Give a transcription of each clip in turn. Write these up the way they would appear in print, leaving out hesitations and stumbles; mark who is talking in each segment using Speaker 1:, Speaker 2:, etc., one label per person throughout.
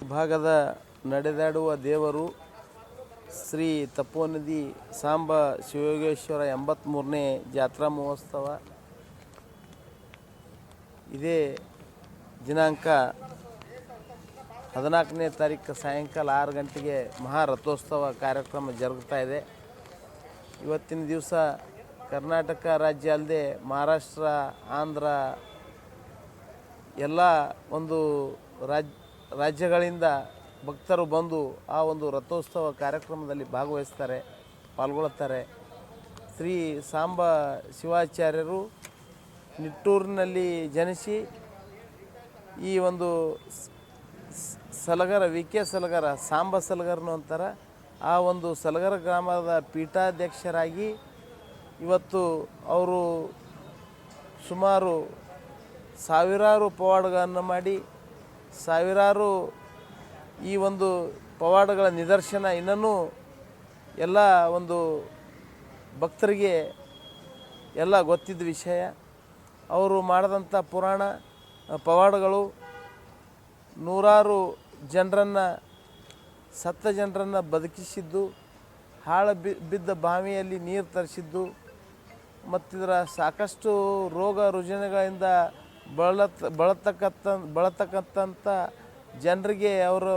Speaker 1: ಭಾಗದ ನಡೆದಾಡುವ ದೇವರು ಶ್ರೀ ತಪೋನಿಧಿ ಸಾಂಬ ಶಿವಯೋಗೇಶ್ವರ 83ನೇ ಜಾತ್ರಾ ಮಹೋತ್ಸವ ಇದೇ ದಿನಾಂಕ 14ನೇ ತಾರೀಕು ಸಾಯಂಕಾಲ 6 ಗಂಟೆಗೆ ಮಹಾರಥೋತ್ಸವ ಕಾರ್ಯಕ್ರಮ ಜರುಗ್ತಾ ಇದೆ. ಇವತ್ತಿನ ದಿವಸ ಕರ್ನಾಟಕ ರಾಜ್ಯ ಅಲ್ಲದೆ ಮಹಾರಾಷ್ಟ್ರ, ಆಂಧ್ರ ಎಲ್ಲ ಒಂದು ರಾಜ್ಯಗಳಿಂದ ಭಕ್ತರು ಬಂದು ಆ ಒಂದು ರಥೋತ್ಸವ ಕಾರ್ಯಕ್ರಮದಲ್ಲಿ ಭಾಗವಹಿಸ್ತಾರೆ, ಪಾಲ್ಗೊಳ್ಳುತ್ತಾರೆ. ಶ್ರೀ ಸಾಂಬ ಶಿವಾಚಾರ್ಯರು ನಿಟ್ಟೂರಿನಲ್ಲಿ ಜನಿಸಿ ಈ ಒಂದು ಸಲಗರ ವಿ.ಕೆ. ಸಲಗರ ಸಾಂಬ ಸಲಗರನು ಅಂತಾರೆ. ಆ ಒಂದು ಸಲಗರ ಗ್ರಾಮದ ಪೀಠಾಧ್ಯಕ್ಷರಾಗಿ ಇವತ್ತು ಅವರು ಸುಮಾರು ಸಾವಿರಾರು ಪವಾಡಗಳನ್ನು ಮಾಡಿ ಸಾವಿರಾರು ಈ ಒಂದು ಪವಾಡಗಳ ನಿದರ್ಶನ ಇನ್ನೂ ಎಲ್ಲ ಒಂದು ಭಕ್ತರಿಗೆ ಎಲ್ಲ ಗೊತ್ತಿದ್ದ ವಿಷಯ. ಅವರು ಮಾಡಿದಂಥ ಪುರಾಣ ಪವಾಡಗಳು ನೂರಾರು ಜನರನ್ನು ಸತ್ತ ಜನರನ್ನು ಬದುಕಿಸಿದ್ದು, ಬಿದ್ದ ಬಾವಿಯಲ್ಲಿ ನೀರು ತರಿಸಿದ್ದು, ಮತ್ತಿದರ ಸಾಕಷ್ಟು ರೋಗ ರುಜಿನಗಳಿಂದ ಬಳತಕ್ಕಂಥ ಜನರಿಗೆ ಅವರ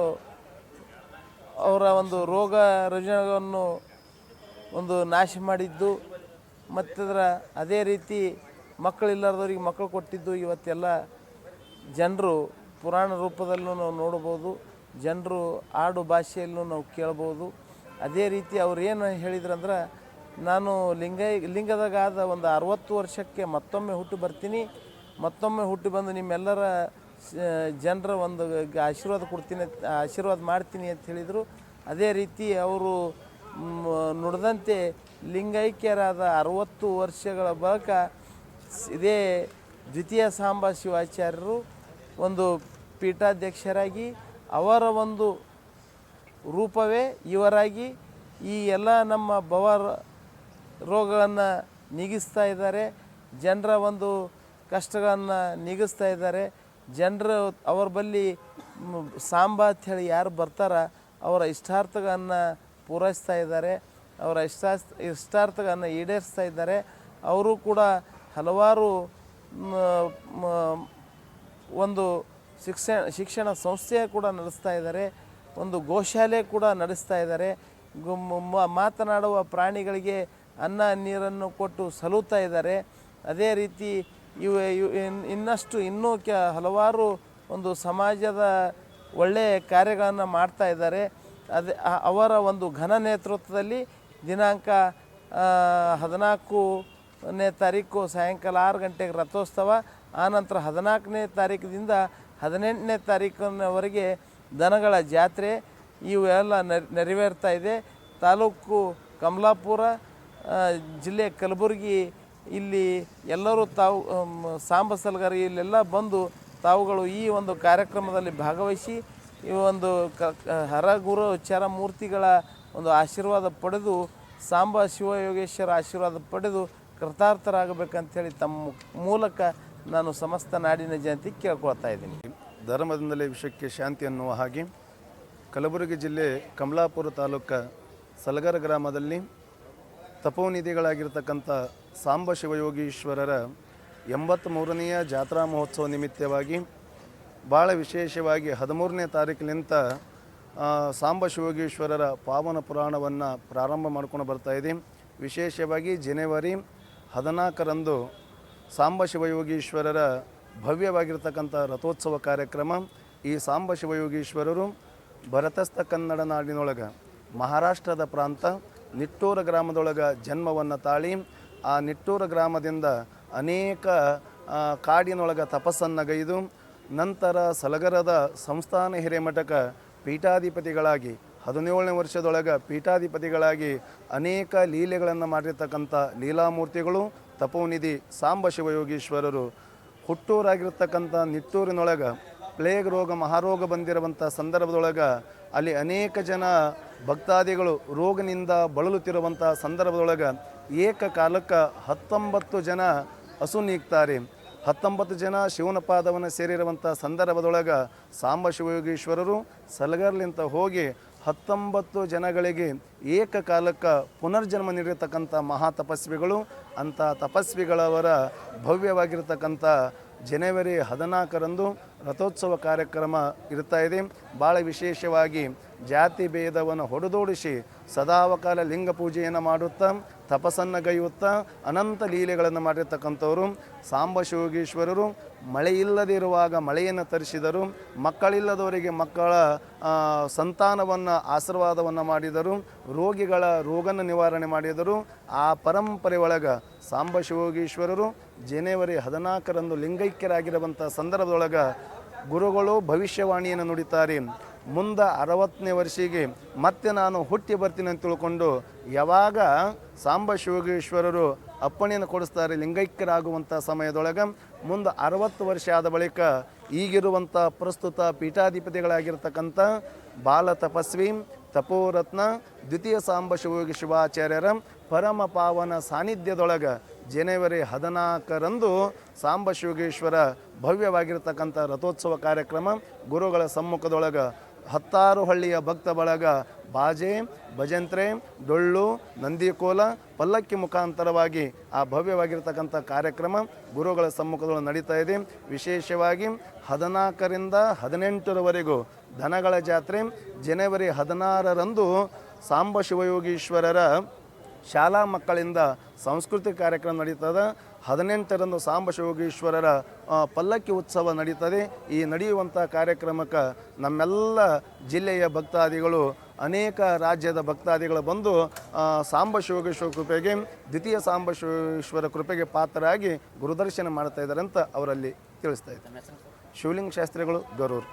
Speaker 1: ಒಂದು ರೋಗ ರುಜಿನಗಳನ್ನು ಒಂದು ನಾಶ ಮಾಡಿದ್ದು, ಮತ್ತಿದರ ಅದೇ ರೀತಿ ಮಕ್ಕಳಿಲ್ಲದವ್ರಿಗೆ ಮಕ್ಕಳು ಕೊಟ್ಟಿದ್ದು ಇವತ್ತೆಲ್ಲ ಜನರು ಪುರಾಣ ರೂಪದಲ್ಲೂ ನಾವು ನೋಡ್ಬೋದು, ಜನರು ಆಡು ಭಾಷೆಯಲ್ಲೂ ನಾವು ಕೇಳ್ಬೋದು. ಅದೇ ರೀತಿ ಅವ್ರು ಏನು ಹೇಳಿದ್ರಂದ್ರೆ, ನಾನು ಲಿಂಗದಾಗಾದ ಒಂದು 60 ವರ್ಷಕ್ಕೆ ಮತ್ತೊಮ್ಮೆ ಹುಟ್ಟು ಬರ್ತೀನಿ, ಮತ್ತೊಮ್ಮೆ ಹುಟ್ಟಿ ಬಂದು ನಿಮ್ಮೆಲ್ಲರ ಜನರ ಒಂದು ಆಶೀರ್ವಾದ ಕೊಡ್ತೀನಿ, ಆಶೀರ್ವಾದ ಮಾಡ್ತೀನಿ ಅಂತ ಹೇಳಿದರು. ಅದೇ ರೀತಿ ಅವರು ನುಡಿದಂತೆ ಲಿಂಗೈಕ್ಯರಾದ 60 ವರ್ಷಗಳ ಬಳಿಕ ಇದೇ ದ್ವಿತೀಯ ಸಾಂಬ ಶಿವಾಚಾರ್ಯರು ಒಂದು ಪೀಠಾಧ್ಯಕ್ಷರಾಗಿ ಅವರ ಒಂದು ರೂಪವೇ ಇವರಾಗಿ ಈ ಎಲ್ಲ ನಮ್ಮ ರೋಗಗಳನ್ನು ನೀಗಿಸ್ತಾ ಇದ್ದಾರೆ, ಜನರ ಒಂದು ಕಷ್ಟಗಳನ್ನು ನೀಗಿಸ್ತಾ ಇದ್ದಾರೆ. ಜನರು ಅವ್ರ ಬಳಿ ಸಾಂಬ ಅಂಥೇಳಿ ಯಾರು ಬರ್ತಾರ ಅವರ ಇಷ್ಟಾರ್ಥಗಳನ್ನು ಪೂರೈಸ್ತಾ ಇದ್ದಾರೆ, ಅವರ ಇಷ್ಟಾರ್ಥಗಳನ್ನು ಈಡೇರಿಸ್ತಾ ಇದ್ದಾರೆ. ಅವರು ಕೂಡ ಹಲವಾರು ಒಂದು ಶಿಕ್ಷಣ ಸಂಸ್ಥೆ ಕೂಡ ನಡೆಸ್ತಾ ಇದ್ದಾರೆ, ಒಂದು ಗೋಶಾಲೆ ಕೂಡ ನಡೆಸ್ತಾ ಇದ್ದಾರೆ. ಮಾತನಾಡುವ ಪ್ರಾಣಿಗಳಿಗೆ ಅನ್ನ ನೀರನ್ನು ಕೊಟ್ಟು ಸಲುತ್ತಾ ಇದ್ದಾರೆ. ಅದೇ ರೀತಿ ಇನ್ನೂ ಹಲವಾರು ಒಂದು ಸಮಾಜದ ಒಳ್ಳೆಯ ಕಾರ್ಯಗಳನ್ನು ಮಾಡ್ತಾ ಇದ್ದಾರೆ. ಅವರ ಒಂದು ಘನ ನೇತೃತ್ವದಲ್ಲಿ ದಿನಾಂಕ 14ನೇ ತಾರೀಕು ಸಾಯಂಕಾಲ 6 ಗಂಟೆಗೆ ರಥೋತ್ಸವ, ಆನಂತರ 14ನೇ ತಾರೀಕಿನಿಂದ 18ನೇ ತಾರೀಕಿನವರೆಗೆ ದನಗಳ ಜಾತ್ರೆ ಇವೆಲ್ಲ ನೆರವೇರ್ತಾ ಇದೆ. ತಾಲೂಕು ಕಮಲಾಪುರ, ಜಿಲ್ಲೆ ಕಲಬುರಗಿ, ಇಲ್ಲಿ ಎಲ್ಲರೂ ತಾವು ಸಾಂಬ ಸಲಗರ ಇಲ್ಲೆಲ್ಲ ಬಂದು ತಾವುಗಳು ಈ ಒಂದು ಕಾರ್ಯಕ್ರಮದಲ್ಲಿ ಭಾಗವಹಿಸಿ ಈ ಒಂದು ಹರಗುರು ಚರಮೂರ್ತಿಗಳ ಒಂದು ಆಶೀರ್ವಾದ ಪಡೆದು ಸಾಂಬ ಶಿವಯೋಗೇಶ್ವರ ಆಶೀರ್ವಾದ ಪಡೆದು ಕೃತಾರ್ಥರಾಗಬೇಕಂತೇಳಿ ತಮ್ಮ ಮೂಲಕ ನಾನು ಸಮಸ್ತ ನಾಡಿನ ಜನತೆ ಕೇಳ್ಕೊಳ್ತಾ ಇದ್ದೀನಿ.
Speaker 2: ಧರ್ಮದಿಂದಲೇ ವಿಶ್ವಕ್ಕೆ ಶಾಂತಿ ಅನ್ನುವ ಹಾಗೆ ಕಲಬುರಗಿ ಜಿಲ್ಲೆ ಕಮಲಾಪುರ ತಾಲೂಕು ಸಲಗರ ಗ್ರಾಮದಲ್ಲಿ ತಪೋನಿಧಿಗಳಾಗಿರ್ತಕ್ಕಂಥ ಸಾಂಬ ಶಿವಯೋಗೀಶ್ವರರ 83ನೆಯ ಜಾತ್ರಾ ಮಹೋತ್ಸವ ನಿಮಿತ್ತವಾಗಿ ಭಾಳ ವಿಶೇಷವಾಗಿ 13ನೇ ತಾರೀಕಿನಿಂದ ಸಾಂಬ ಶಿವಯೋಗೀಶ್ವರರ ಪಾವನ ಪುರಾಣವನ್ನು ಪ್ರಾರಂಭ ಮಾಡ್ಕೊಂಡು ಬರ್ತಾಯಿದೆ. ವಿಶೇಷವಾಗಿ ಜನವರಿ 14ರಂದು ಸಾಂಬ ಶಿವಯೋಗೀಶ್ವರರ ಭವ್ಯವಾಗಿರ್ತಕ್ಕಂಥ ರಥೋತ್ಸವ ಕಾರ್ಯಕ್ರಮ. ಈ ಸಾಂಬ ಶಿವಯೋಗೀಶ್ವರರು ಭರತಸ್ಥ ಕನ್ನಡ ನಾಡಿನೊಳಗೆ ಮಹಾರಾಷ್ಟ್ರದ ಪ್ರಾಂತ ನಿಟ್ಟೂರ ಗ್ರಾಮದೊಳಗೆ ಜನ್ಮವನ್ನು ತಾಳಿ ಆ ನಿಟ್ಟೂರ ಗ್ರಾಮದಿಂದ ಅನೇಕ ಕಾಡಿನೊಳಗೆ ತಪಸ್ಸನ್ನಗೈದು ನಂತರ ಸಲಗರದ ಸಂಸ್ಥಾನ ಹಿರೇಮಠಕ್ಕೆ ಪೀಠಾಧಿಪತಿಗಳಾಗಿ 17ನೇ ವರ್ಷದೊಳಗೆ ಪೀಠಾಧಿಪತಿಗಳಾಗಿ ಅನೇಕ ಲೀಲೆಗಳನ್ನು ಮಾಡಿರ್ತಕ್ಕಂಥ ಲೀಲಾಮೂರ್ತಿಗಳು ತಪೋನಿಧಿ ಸಾಂಬ ಶಿವಯೋಗೀಶ್ವರರು. ಹುಟ್ಟೂರಾಗಿರ್ತಕ್ಕಂಥ ನಿಟ್ಟೂರಿನೊಳಗೆ ಪ್ಲೇಗ್ ರೋಗ ಮಹಾರೋಗ ಬಂದಿರುವಂಥ ಸಂದರ್ಭದೊಳಗೆ ಅಲ್ಲಿ ಅನೇಕ ಜನ ಭಕ್ತಾದಿಗಳು ರೋಗನಿಂದ ಬಳಲುತ್ತಿರುವಂಥ ಸಂದರ್ಭದೊಳಗೆ ಏಕಕಾಲಕ್ಕೆ 19 ಜನ ಹಸು ನೀಗ್ತಾರೆ. 19 ಜನ ಶಿವನ ಪಾದವನ್ನು ಸೇರಿರುವಂಥ ಸಂದರ್ಭದೊಳಗೆ ಸಾಂಬ ಶಿವಯೋಗೀಶ್ವರರು ಸಲಗರ್ಲಿಂತ ಹೋಗಿ 19 ಜನಗಳಿಗೆ ಏಕಕಾಲಕ್ಕೆ ಪುನರ್ಜನ್ಮ ನೀಡಿರ್ತಕ್ಕಂಥ ಮಹಾ ತಪಸ್ವಿಗಳು. ಅಂಥ ತಪಸ್ವಿಗಳವರ ಭವ್ಯವಾಗಿರ್ತಕ್ಕಂಥ ಜನವರಿ 14ರಂದು ರಥೋತ್ಸವ ಕಾರ್ಯಕ್ರಮ ಇರ್ತಾ ಇದೆ. ಭಾಳ ವಿಶೇಷವಾಗಿ ಜಾತಿ ಭೇದವನ್ನು ಹೊಡೆದೋಡಿಸಿ ಸದಾವಕಾಲ ಲಿಂಗ ಪೂಜೆಯನ್ನು ಮಾಡುತ್ತಾ ತಪಸ್ಸನ್ನು ಗೈಯುತ್ತಾ ಅನಂತ ಲೀಲೆಗಳನ್ನು ಮಾಡಿರ್ತಕ್ಕಂಥವರು ಸಾಂಬ ಶಿವಯೋಗೀಶ್ವರರು. ಮಳೆ ಇಲ್ಲದಿರುವಾಗ ಮಳೆಯನ್ನು ತರಿಸಿದರು, ಮಕ್ಕಳಿಲ್ಲದವರಿಗೆ ಮಕ್ಕಳ ಸಂತಾನವನ್ನು ಆಶೀರ್ವಾದವನ್ನು ಮಾಡಿದರು, ರೋಗಿಗಳ ರೋಗನ ನಿವಾರಣೆ ಮಾಡಿದರು. ಆ ಪರಂಪರೆ ಒಳಗೆ ಸಾಂಬ ಶಿವಯೋಗೀಶ್ವರರು ಜನವರಿ 14ರಂದು ಲಿಂಗೈಕ್ಯರಾಗಿರುವಂಥ ಸಂದರ್ಭದೊಳಗೆ ಗುರುಗಳು ಭವಿಷ್ಯವಾಣಿಯನ್ನು ನುಡಿತಾರೆ. ಮುಂದೆ 60ನೇ ವರ್ಷಿಗೆ ಮತ್ತೆ ನಾನು ಹುಟ್ಟಿ ಬರ್ತೀನಿ ಅಂತ ತಿಳ್ಕೊಂಡು ಯಾವಾಗ ಸಾಂಬ ಶಿವಯೋಗೀಶ್ವರರು ಅಪ್ಪಣೆಯನ್ನು ಕೊಡಿಸ್ತಾರೆ ಲಿಂಗೈಕ್ಯರಾಗುವಂಥ ಸಮಯದೊಳಗೆ, ಮುಂದೆ 60 ವರ್ಷ ಆದ ಬಳಿಕ ಈಗಿರುವಂಥ ಪ್ರಸ್ತುತ ಪೀಠಾಧಿಪತಿಗಳಾಗಿರ್ತಕ್ಕಂಥ ಬಾಲ ತಪಸ್ವಿ ತಪೋರತ್ನ ದ್ವಿತೀಯ ಸಾಂಬ ಶಿವಯೋಗಿ ಶಿವಾಚಾರ್ಯರ ಪರಮ ಪಾವನ ಸಾನ್ನಿಧ್ಯದೊಳಗೆ ಜನವರಿ 14ರಂದು ಸಾಂಬ ಶಿವಯೋಗೀಶ್ವರ ಭವ್ಯವಾಗಿರ್ತಕ್ಕಂಥ ರಥೋತ್ಸವ ಕಾರ್ಯಕ್ರಮ ಗುರುಗಳ ಸಮ್ಮುಖದೊಳಗೆ 10 ಹಳ್ಳಿಯ ಭಕ್ತ ಬಳಗ ಬಾಜೆ ಭಜಂತ್ರೆ ಡೊಳ್ಳು ನಂದಿಕೋಲ ಪಲ್ಲಕ್ಕಿ ಮುಖಾಂತರವಾಗಿ ಆ ಭವ್ಯವಾಗಿರ್ತಕ್ಕಂಥ ಕಾರ್ಯಕ್ರಮ ಗುರುಗಳ ಸಮ್ಮುಖದೊಳಗೆ ನಡೀತಾ ಇದೆ. ವಿಶೇಷವಾಗಿ 14ರಿಂದ 18ರವರೆಗೂ ದನಗಳ ಜಾತ್ರೆ, ಜನವರಿ 16ರಂದು ಸಾಂಬ ಶಿವಯೋಗೀಶ್ವರರ ಶಾಲಾ ಮಕ್ಕಳಿಂದ ಸಾಂಸ್ಕೃತಿಕ ಕಾರ್ಯಕ್ರಮ ನಡೀತದೆ. 18ರಂದು ಸಾಂಬ ಶಿವಯೋಗೀಶ್ವರರ ಪಲ್ಲಕ್ಕಿ ಉತ್ಸವ ನಡೀತದೆ. ಈ ನಡೆಯುವಂಥ ಕಾರ್ಯಕ್ರಮಕ್ಕೆ ನಮ್ಮೆಲ್ಲ ಜಿಲ್ಲೆಯ ಭಕ್ತಾದಿಗಳು, ಅನೇಕ ರಾಜ್ಯದ ಭಕ್ತಾದಿಗಳು ಬಂದು ಸಾಂಬ ಶಿವಯೋಗೀಶ್ವರ ಕೃಪೆಗೆ, ದ್ವಿತೀಯ ಸಾಂಬ ಶಿವಯೋಗೀಶ್ವರ ಕೃಪೆಗೆ ಪಾತ್ರರಾಗಿ ಗುರುದರ್ಶನ ಮಾಡ್ತಾ ಇದ್ದಾರೆ ಅಂತ ಅವರಲ್ಲಿ ತಿಳಿಸ್ತಾ ಇದ್ದಾರೆ. ಶಿವಲಿಂಗ ಶಾಸ್ತ್ರಿಗಳು, ಗರೂರು.